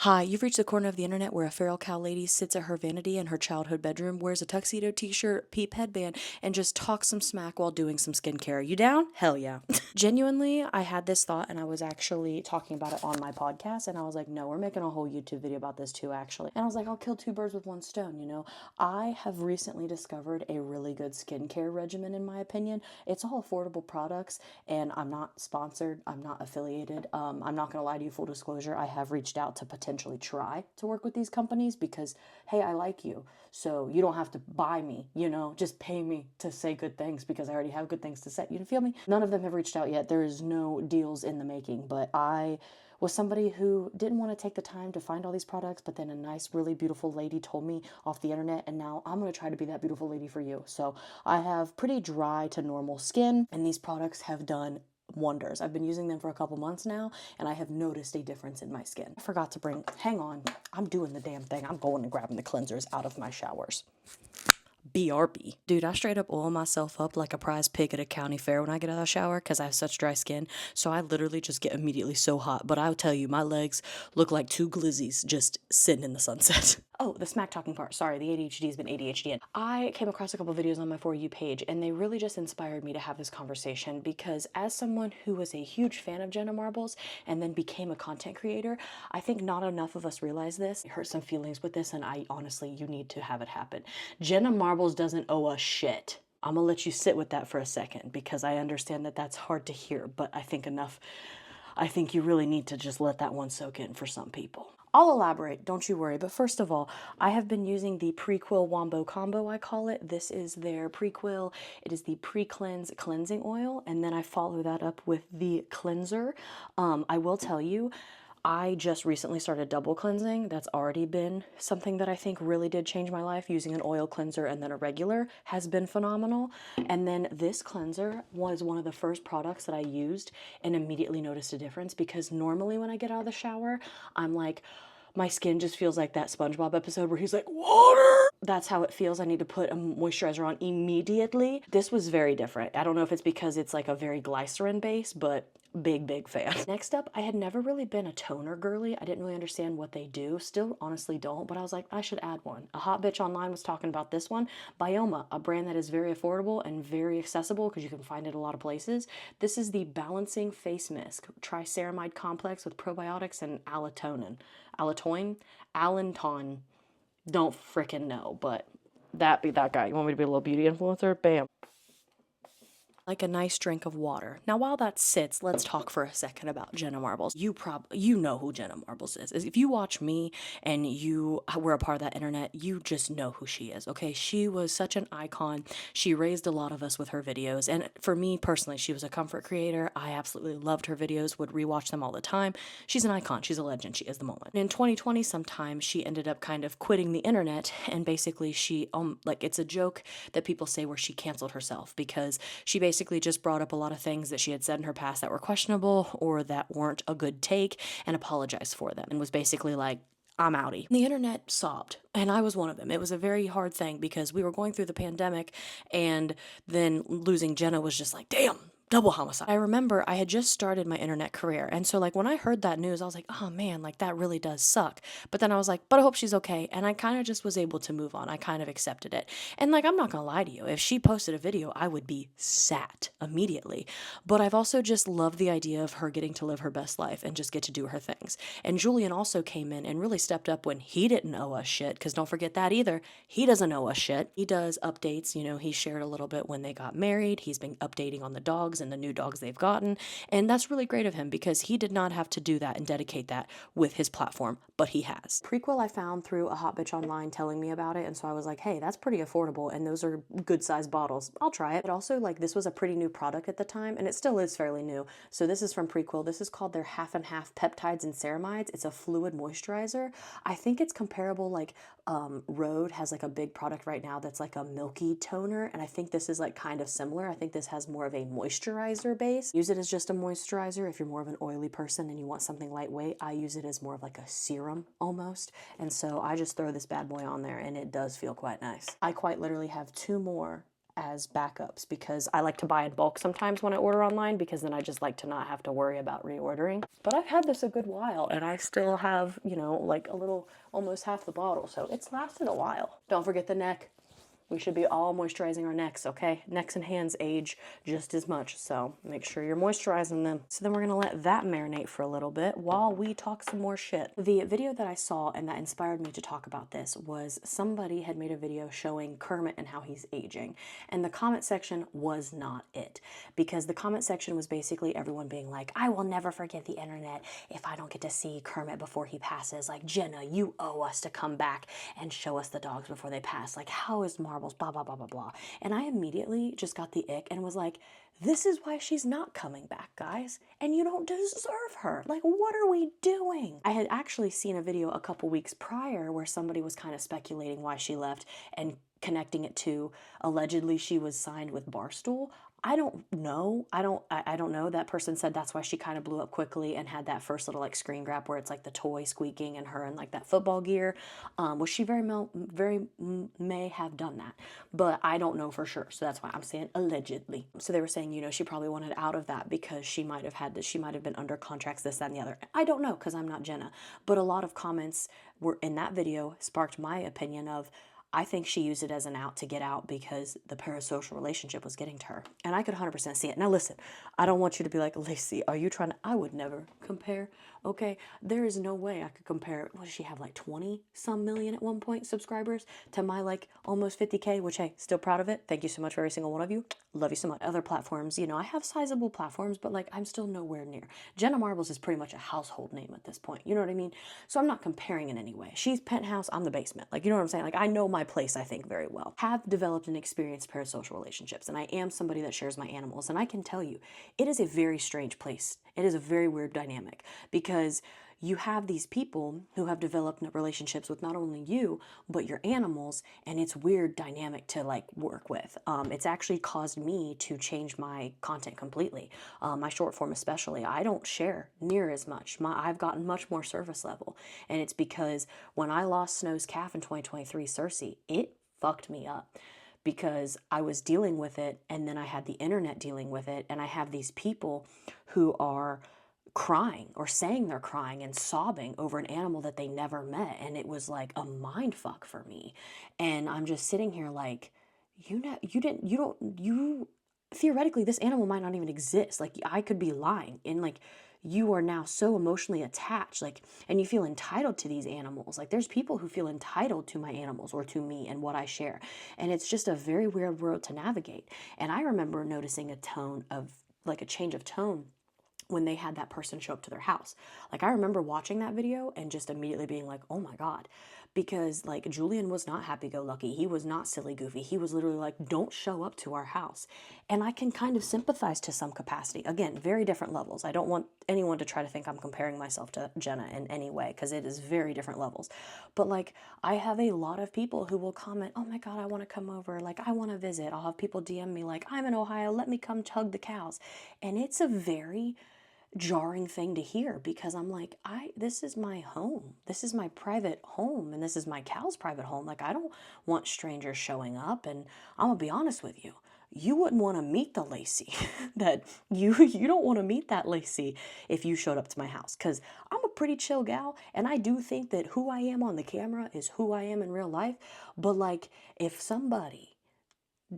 Hi, you've reached the corner of the internet where a feral cow lady sits at her vanity in her childhood bedroom, wears a tuxedo t-shirt, peep headband, and just talks some smack while doing some skincare. You down? Hell yeah. Genuinely, I had this thought and I was actually talking about it on my podcast and I was like, no, we're making a whole YouTube video about this too, actually. And I was like, I'll kill two birds with one stone, you know? I have recently discovered a really good skincare regimen, in my opinion. It's all affordable products and I'm not sponsored. I'm not affiliated. I'm not going to lie to you, full disclosure. I have reached out to potentially try to work with these companies because, hey, I like you. So you don't have to buy me, you know, just pay me to say good things because I already have good things to say. You feel me? None of them have reached out yet. There is no deals in the making, but I was somebody who didn't want to take the time to find all these products, but then a nice, really beautiful lady told me off the internet, and now I'm going to try to be that beautiful lady for you. So I have pretty dry to normal skin, and these products have done wonders. I've been using them for a couple months now, and I have noticed a difference in my skin. I forgot to bring, hang on, I'm doing the damn thing. I'm going and grabbing the cleansers out of my showers. BRB. Dude, I straight up oil myself up like a prize pig at a county fair when I get out of the shower because I have such dry skin. So I literally just get immediately so hot. But I'll tell you, my legs look like two glizzies just sitting in the sunset. Oh, the smack talking part. Sorry, the ADHD has been ADHD. I came across a couple videos on my For You page and they really just inspired me to have this conversation because as someone who was a huge fan of Jenna Marbles and then became a content creator, I think not enough of us realize this. I hurt some feelings with this and I honestly, you need to have it happen. Jenna Marbles doesn't owe us shit. I'm gonna let you sit with that for a second because I understand that that's hard to hear, but I think you really need to just let that one soak in for some people. I'll elaborate, don't you worry. But first of all, I have been using the Prequel Wombo Combo, I call it. This is their Prequel. It is the Pre-Cleanse Cleansing Oil, and then I follow that up with the cleanser. I will tell you, I just recently started double cleansing. That's already been something that I think really did change my life. Using an oil cleanser and then a regular has been phenomenal. And then this cleanser was one of the first products that I used and immediately noticed a difference because normally when I get out of the shower, I'm like, my skin just feels like that SpongeBob episode where he's like, water. That's how it feels. I need to put a moisturizer on immediately. This was very different. I don't know if it's because it's like a very glycerin base, but big fan. Next up, I had never really been a toner girly. I didn't really understand what they do. Still honestly don't, but I was like, I should add one. A hot bitch online was talking about this one. Bioma, a brand that is very affordable and very accessible because you can find it a lot of places. This is the Balancing Face Mist, triceramide complex with probiotics and allantoin, don't frickin' know, but that be that guy. You want me to be a little beauty influencer? Bam. Like a nice drink of water. Now, while that sits, let's talk for a second about Jenna Marbles. You know who Jenna Marbles is. If you watch me and you were a part of that internet, you just know who she is, okay? She was such an icon. She raised a lot of us with her videos. And for me personally, she was a comfort creator. I absolutely loved her videos, would rewatch them all the time. She's an icon. She's a legend. She is the moment. In 2020, sometime, she ended up kind of quitting the internet and basically she, like it's a joke that people say where she canceled herself because she basically just brought up a lot of things that she had said in her past that were questionable or that weren't a good take and apologized for them and was basically like, I'm outie. The internet sobbed, and I was one of them. It was a very hard thing because we were going through the pandemic, and then losing Jenna was just like, damn, double homicide. I remember I had just started my internet career, and so like when I heard that news, I was like, oh man, like that really does suck. But then I was like, but I hope she's okay, and I kind of just was able to move on. I kind of accepted it. And like, I'm not gonna lie to you, if she posted a video, I would be sat immediately. But I've also just loved the idea of her getting to live her best life and just get to do her things. And Julian also came in and really stepped up when he didn't owe us shit, because don't forget that either. He doesn't owe us shit. He does updates, you know, he shared a little bit when they got married. He's been updating on the dogs and the new dogs they've gotten. And that's really great of him because he did not have to do that and dedicate that with his platform, but he has. Prequel I found through a hot bitch online telling me about it. And so I was like, hey, that's pretty affordable. And those are good sized bottles. I'll try it. But also like this was a pretty new product at the time and it still is fairly new. So this is from Prequel. This is called their half and half peptides and ceramides. It's a fluid moisturizer. I think it's comparable, like Rhode has like a big product right now that's like a milky toner. And I think this is like kind of similar. I think this has more of a moisturizer base. Use it as just a moisturizer if you're more of an oily person and you want something lightweight. I use it as more of like a serum almost. And so I just throw this bad boy on there and it does feel quite nice. I quite literally have two more as backups because I like to buy in bulk sometimes when I order online because then I just like to not have to worry about reordering. But I've had this a good while and I still have, you know, like a little, almost half the bottle. So it's lasted a while. Don't forget the neck. We should be all moisturizing our necks, okay? Necks and hands age just as much, so make sure you're moisturizing them. So then we're gonna let that marinate for a little bit while we talk some more shit. The video that I saw and that inspired me to talk about this was somebody had made a video showing Kermit and how he's aging. And the comment section was not it. Because the comment section was basically everyone being like, I will never forget the internet if I don't get to see Kermit before he passes. Like, Jenna, you owe us to come back and show us the dogs before they pass. Like, how is Marbles, blah, blah, blah, blah, blah. And I immediately just got the ick and was like, this is why she's not coming back, guys. And you don't deserve her. Like, what are we doing? I had actually seen a video a couple weeks prior where somebody was kind of speculating why she left and connecting it to allegedly she was signed with Barstool. I don't know. I don't know. That person said that's why she kind of blew up quickly and had that first little like screen grab where it's like the toy squeaking and her in like that football gear. Well, she may have done that, but I don't know for sure. So that's why I'm saying allegedly. So they were saying, you know, she probably wanted out of that because she might have had this, she might have been under contracts, this, that, and the other. I don't know because I'm not Jenna, but a lot of comments were in that video sparked my opinion of, I think she used it as an out to get out because the parasocial relationship was getting to her. And I could 100% see it. Now listen, I don't want you to be like, Lacey, are you trying to, I would never compare, okay? There is no way I could compare, what does she have, like 20 some million at one point subscribers to my like almost 50K, which hey, still proud of it. Thank you so much for every single one of you. Love you so much. Other platforms, you know, I have sizable platforms, but like I'm still nowhere near. Jenna Marbles is pretty much a household name at this point. You know what I mean? So I'm not comparing in any way. She's penthouse, I'm the basement. Like, you know what I'm saying? Like I know my place, I think, very well. Have developed and experienced parasocial relationships, and I am somebody that shares my animals, and I can tell you, it is a very strange place. It is a very weird dynamic because you have these people who have developed relationships with not only you, but your animals, and it's weird dynamic to like work with. It's actually caused me to change my content completely. My short form especially, I don't share near as much. I've gotten much more surface level, and it's because when I lost Snow's calf in 2023, Cersei, it fucked me up because I was dealing with it and then I had the internet dealing with it, and I have these people who are crying or saying they're crying and sobbing over an animal that they never met, and it was like a mind fuck for me. And I'm just sitting here like, you theoretically this animal might not even exist. Like I could be lying, and like you are now so emotionally attached, like, and you feel entitled to these animals. Like there's people who feel entitled to my animals or to me and what I share, and it's just a very weird world to navigate. And I remember noticing a tone of like a change of tone when they had that person show up to their house. Like I remember watching that video and just immediately being like, oh my God, because like Julian was not happy-go-lucky. He was not silly goofy. He was literally like, don't show up to our house. And I can kind of sympathize to some capacity. Again, very different levels. I don't want anyone to try to think I'm comparing myself to Jenna in any way because it is very different levels. But like I have a lot of people who will comment, oh my God, I want to come over. Like I want to visit. I'll have people DM me like, I'm in Ohio. Let me come hug the cows. And it's a very jarring thing to hear because I'm like, this is my home. This is my private home, and this is my cow's private home. Like I don't want strangers showing up. And I'm gonna be honest with you. You wouldn't want to meet the Lacey that you don't want to meet that Lacey if you showed up to my house, because I'm a pretty chill gal, and I do think that who I am on the camera is who I am in real life. But like if somebody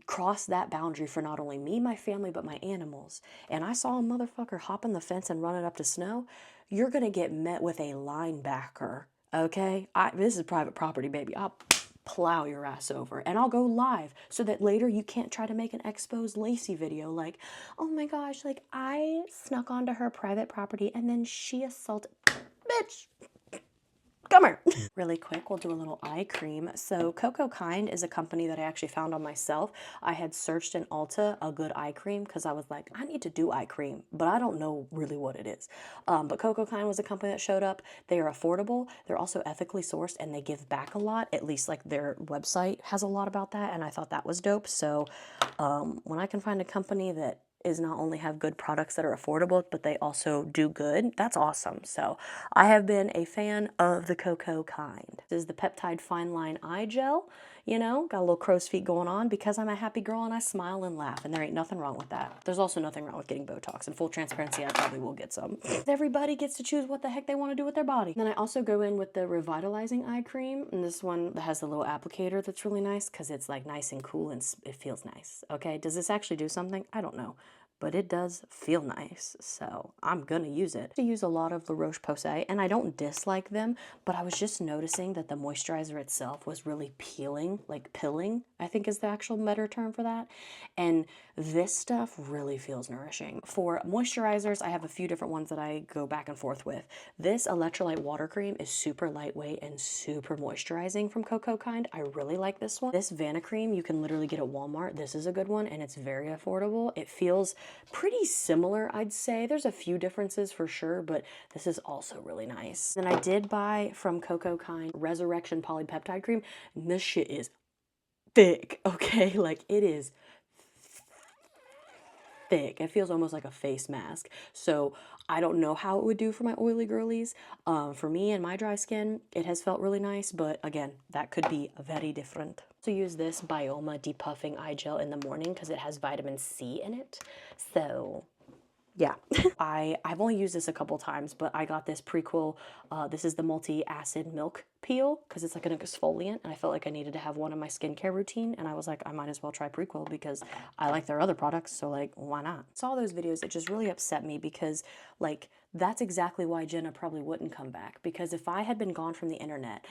cross that boundary for not only me, my family, but my animals, and I saw a motherfucker hopping the fence and running up to Snow, you're gonna get met with a linebacker, okay? This is private property, baby. I'll plow your ass over, and I'll go live so that later you can't try to make an exposed Lacey video like, oh my gosh, like I snuck onto her private property and then she assaulted, bitch. Come here. Really quick, we'll do a little eye cream. So Coco Kind is a company that I actually found on myself. I had searched in Ulta a good eye cream because I was like, I need to do eye cream, but I don't know really what it is. But Coco Kind was a company that showed up. They are affordable. They're also ethically sourced, and they give back a lot. At least like their website has a lot about that, and I thought that was dope. So when I can find a company that is not only have good products that are affordable, but they also do good, that's awesome. So I have been a fan of the Coco Kind. This is the Peptide Fine Line Eye Gel. You know, got a little crow's feet going on because I'm a happy girl and I smile and laugh, and there ain't nothing wrong with that. There's also nothing wrong with getting Botox. In full transparency, I probably will get some. Everybody gets to choose what the heck they want to do with their body. Then I also go in with the Revitalizing Eye Cream, and this one has the little applicator that's really nice because it's like nice and cool and it feels nice. Okay, does this actually do something? I don't know, but it does feel nice, so I'm gonna use it. I use a lot of La Roche-Posay, and I don't dislike them, but I was just noticing that the moisturizer itself was really peeling, like pilling, I think is the actual better term for that, and this stuff really feels nourishing. For moisturizers, I have a few different ones that I go back and forth with. This electrolyte water cream is super lightweight and super moisturizing from Cocoa Kind. I really like this one. This Vana cream you can literally get at Walmart. This is a good one, and it's very affordable. It feels pretty similar, I'd say. There's a few differences for sure, but this is also really nice. And I did buy from Cocoa Kind Resurrection Polypeptide Cream, and this shit is thick, okay? Like, it is thick. It feels almost like a face mask. So I don't know how it would do for my oily girlies. For me and my dry skin, it has felt really nice, but again, that could be very different. So use this Bioma Depuffing Eye Gel in the morning because it has vitamin C in it. So yeah. I've only used this a couple times, but I got this Prequel. This is the multi-acid milk peel because it's like an exfoliant, and I felt like I needed to have one in my skincare routine, and I was like, I might as well try Prequel because I like their other products, so like, why not? Saw those videos, it just really upset me because like, that's exactly why Jenna probably wouldn't come back, because if I had been gone from the internet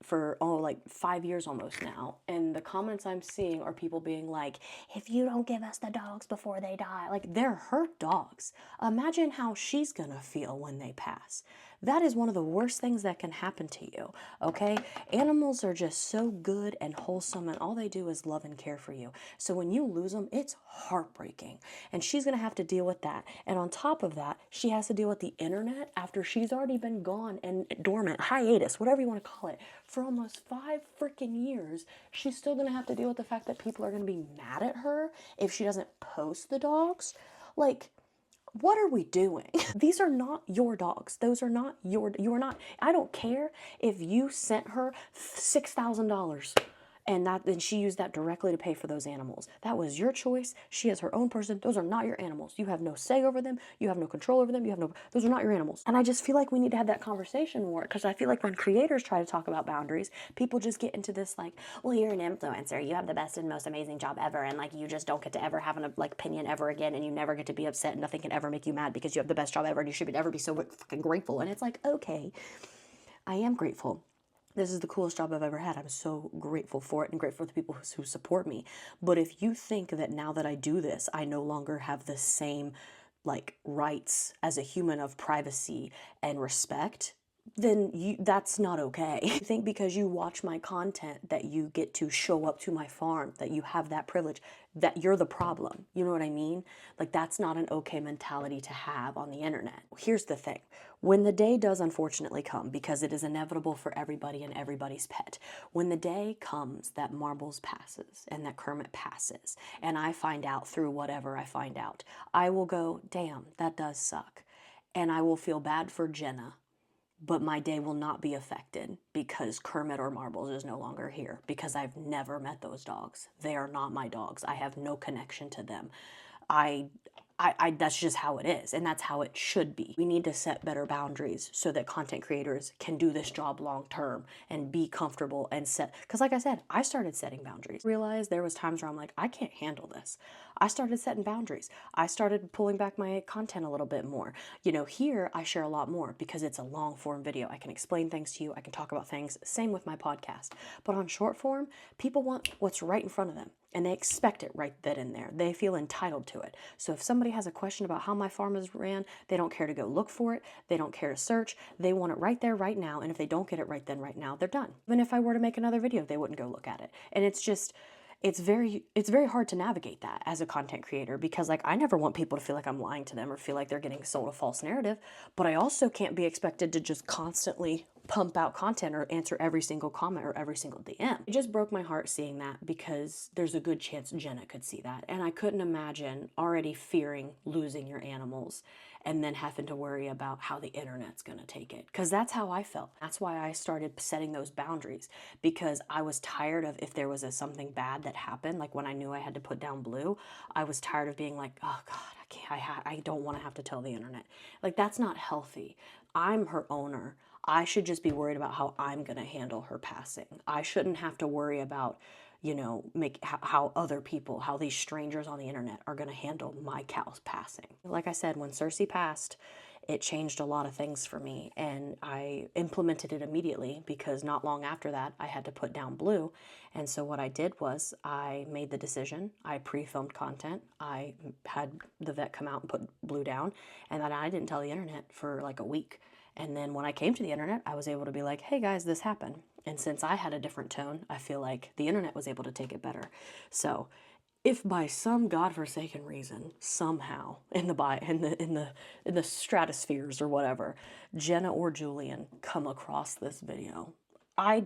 for like 5 years almost now, and the comments I'm seeing are people being like, if you don't give us the dogs before they die, like, they're her dogs. Imagine how she's gonna feel when they pass. That is one of the worst things that can happen to you, okay? Animals are just so good and wholesome, and all they do is love and care for you. So when you lose them, it's heartbreaking, and she's gonna have to deal with that. And on top of that, she has to deal with the internet after she's already been gone and dormant, hiatus, whatever you want to call it, for almost 5 freaking years. She's still gonna have to deal with the fact that people are gonna be mad at her if she doesn't post the dogs. Like, what are we doing? These are not your dogs. Those are not you are not, I don't care if you sent her $6,000 and then she used that directly to pay for those animals. That was your choice. She is her own person. Those are not your animals. You have no say over them. You have no control over them. Those are not your animals. And I just feel like we need to have that conversation more, because I feel like when creators try to talk about boundaries, people just get into this like, well, you're an influencer. You have the best and most amazing job ever, and like, you just don't get to ever have an like opinion ever again, and you never get to be upset, and nothing can ever make you mad because you have the best job ever, and you should ever be so fucking grateful. And it's like, okay, I am grateful. This is the coolest job I've ever had. I'm so grateful for it and grateful for the people who support me. But if you think that now that I do this, I no longer have the same like rights as a human of privacy and respect, then that's not okay. I think because you watch my content that you get to show up to my farm, that you have that privilege, that you're the problem. You know what I mean? Like, that's not an okay mentality to have on the internet. Here's the thing. When the day does unfortunately come, because it is inevitable for everybody and everybody's pet, when the day comes that Marbles passes and that Kermit passes, and I find out through whatever I find out, I will go, damn, that does suck. And I will feel bad for Jenna, but my day will not be affected because Kermit or Marbles is no longer here, because I've never met those dogs. They are not my dogs. I have no connection to them. That's just how it is, and that's how it should be. We need to set better boundaries so that content creators can do this job long term and be comfortable and set, because like I said, I started setting boundaries. Realized there was times where I'm like, I can't handle this. I started setting boundaries. I started pulling back my content a little bit more. You know, here I share a lot more because it's a long form video. I can explain things to you. I can talk about things. Same with my podcast. But on short form, people want what's right in front of them, and they expect it right then and there. They feel entitled to it. So if somebody has a question about how my farm is ran, they don't care to go look for it. They don't care to search. They want it right there, right now. And if they don't get it right then, right now, they're done. Even if I were to make another video, they wouldn't go look at it. And it's just, it's very hard to navigate that as a content creator, because like, I never want people to feel like I'm lying to them or feel like they're getting sold a false narrative, but I also can't be expected to just constantly pump out content or answer every single comment or every single DM. It just broke my heart seeing that, because there's a good chance Jenna could see that, and I couldn't imagine already fearing losing your animals and then having to worry about how the internet's going to take it. Because that's how I felt. That's why I started setting those boundaries, because I was tired of, if there was something bad that happened, like when I knew I had to put down Blue, I was tired of being like, oh God, I can't, I don't want to have to tell the internet. Like, that's not healthy. I'm her owner. I should just be worried about how I'm going to handle her passing. I shouldn't have to worry about, you know, how other people, how these strangers on the internet are going to handle my cow's passing. Like I said, when Cersei passed, it changed a lot of things for me, and I implemented it immediately, because not long after that I had to put down Blue. And so what I did was I made the decision, I pre-filmed content, I had the vet come out and put Blue down, and then I didn't tell the internet for like a week. And then when I came to the internet, I was able to be like, hey guys, this happened. And since I had a different tone, I feel like the internet was able to take it better. So if by some godforsaken reason, somehow in the stratospheres or whatever, Jenna or Julian come across this video, I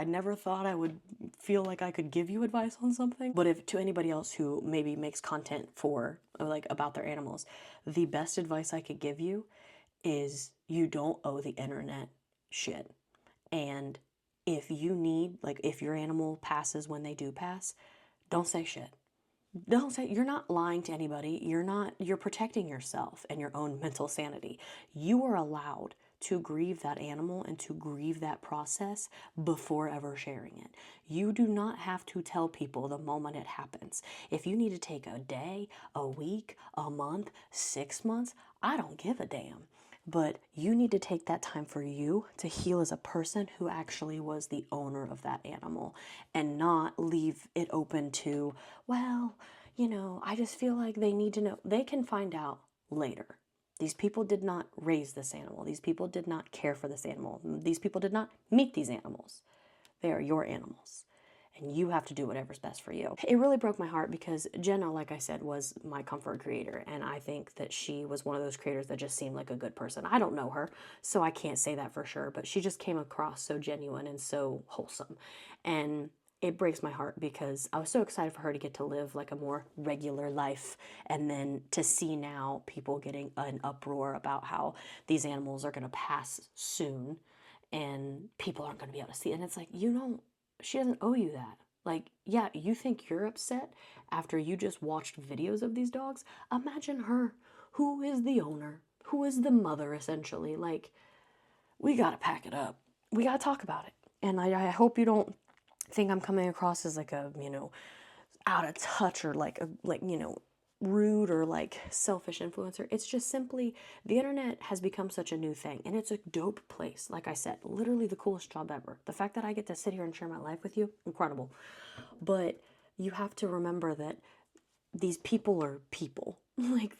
never thought I would feel like I could give you advice on something. But if to anybody else who maybe makes content for, like, about their animals, the best advice I could give you is you don't owe the internet shit. And if you need, like, if your animal passes when they do pass, don't say shit. Don't say, you're not lying to anybody. You're protecting yourself and your own mental sanity. You are allowed to grieve that animal and to grieve that process before ever sharing it. You do not have to tell people the moment it happens. If you need to take a day, a week, a month, 6 months, I don't give a damn. But you need to take that time for you to heal as a person who actually was the owner of that animal, and not leave it open to, well, you know, I just feel like they need to know. They can find out later. These people did not raise this animal. These people did not care for this animal. These people did not meet these animals. They are your animals, and you have to do whatever's best for you. It really broke my heart, because Jenna, like I said, was my comfort creator, and I think that she was one of those creators that just seemed like a good person. I don't know her, so I can't say that for sure, but she just came across so genuine and so wholesome. And it breaks my heart, because I was so excited for her to get to live like a more regular life, and then to see now people getting an uproar about how these animals are going to pass soon and people aren't going to be able to see it. And it's like, you don't, she doesn't owe you that. Like, yeah, you think you're upset after you just watched videos of these dogs? Imagine her, who is the owner, who is the mother, essentially. Like, we got to pack it up. We got to talk about it. And I hope you don't think I'm coming across as like a, you know, out of touch, or like you know, rude, or like selfish influencer. It's just simply, the internet has become such a new thing, and it's a dope place. Like I said, literally the coolest job ever. The fact that I get to sit here and share my life with you, incredible. But you have to remember that these people are people. Like,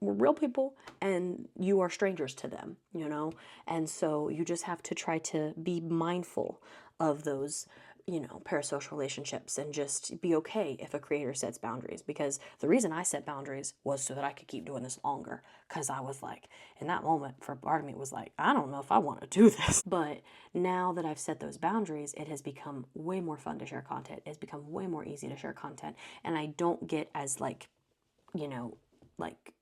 we're real people, and you are strangers to them, you know? And so you just have to try to be mindful of those, you know, parasocial relationships, and just be okay if a creator sets boundaries. Because the reason I set boundaries was so that I could keep doing this longer. Because I was like, in that moment, for part of me, it was like, I don't know if I want to do this. But now that I've set those boundaries, it has become way more fun to share content. It's become way more easy to share content. And I don't get as, like, you know, like,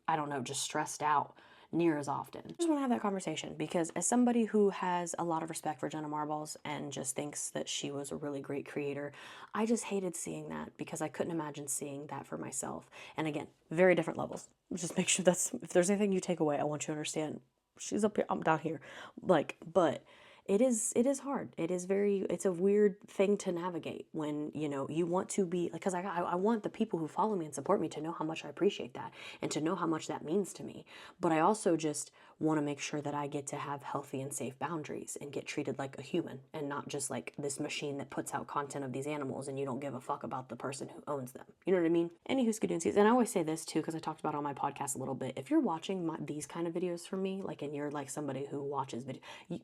I don't know, just stressed out near as often. I just want to have that conversation, because as somebody who has a lot of respect for Jenna Marbles and just thinks that she was a really great creator, I just hated seeing that, because I couldn't imagine seeing that for myself. And again, very different levels. Just make sure that's, if there's anything you take away, I want you to understand, she's up here, I'm down here. Like, but it is hard. It's a weird thing to navigate when, you know, you want to be, like, because I want the people who follow me and support me to know how much I appreciate that, and to know how much that means to me. But I also just want to make sure that I get to have healthy and safe boundaries, and get treated like a human, and not just like this machine that puts out content of these animals and you don't give a fuck about the person who owns them. You know what I mean? Anywho, Skadootsies. And I always say this too, because I talked about it on my podcast a little bit. If you're watching these kind of videos from me, like, and you're like somebody who watches video,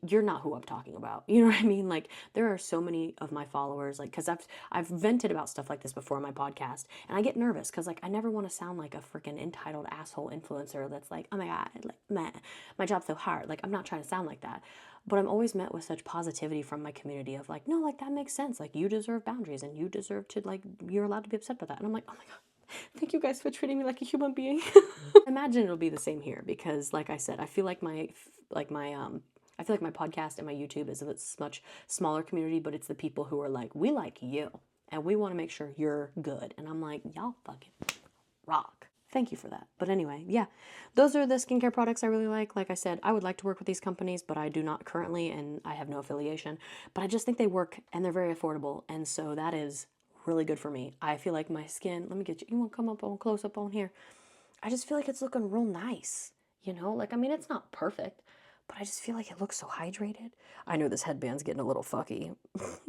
you're not who I'm talking about. You know what I mean? Like, there are so many of my followers, like, because I've vented about stuff like this before on my podcast, and I get nervous, because, like, I never want to sound like a freaking entitled asshole influencer that's like, oh my god, like, my job's so hard. Like, I'm not trying to sound like that. But I'm always met with such positivity from my community of like, no, like, that makes sense. Like, you deserve boundaries, and you deserve to, like, you're allowed to be upset about that. And I'm like, oh my god, Thank you guys for treating me like a human being. Imagine it'll be the same here because, like I said, I feel like I feel like my podcast and my YouTube is a much smaller community, but it's the people who are like, we like you and we want to make sure you're good. And I'm like, y'all fucking rock. Thank you for that. But anyway, yeah, those are the skincare products I really like. Like I said, I would like to work with these companies, but I do not currently, and I have no affiliation. But I just think they work and they're very affordable. And so that is really good for me. I feel like my skin, let me get you want to come up on close up on here? I just feel like it's looking real nice, you know? Like, I mean, it's not perfect, but I just feel like it looks so hydrated. I know this headband's getting a little fucky.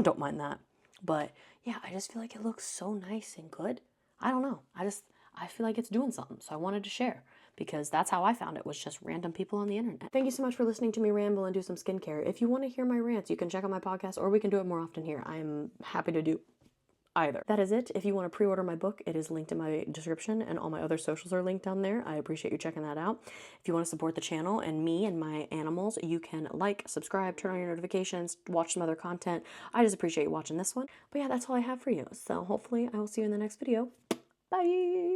Don't mind that. But yeah, I just feel like it looks so nice and good. I don't know. I feel like it's doing something. So I wanted to share because that's how I found it, was just random people on the internet. Thank you so much for listening to me ramble and do some skincare. If you want to hear my rants, you can check out my podcast or we can do it more often here. I'm happy to do either. That is it. If you want to pre-order my book, it is linked in my description and all my other socials are linked down there. I appreciate you checking that out. If you want to support the channel and me and my animals, you can like, subscribe, turn on your notifications, watch some other content. I just appreciate you watching this one. But yeah, that's all I have for you. So hopefully I will see you in the next video. Bye!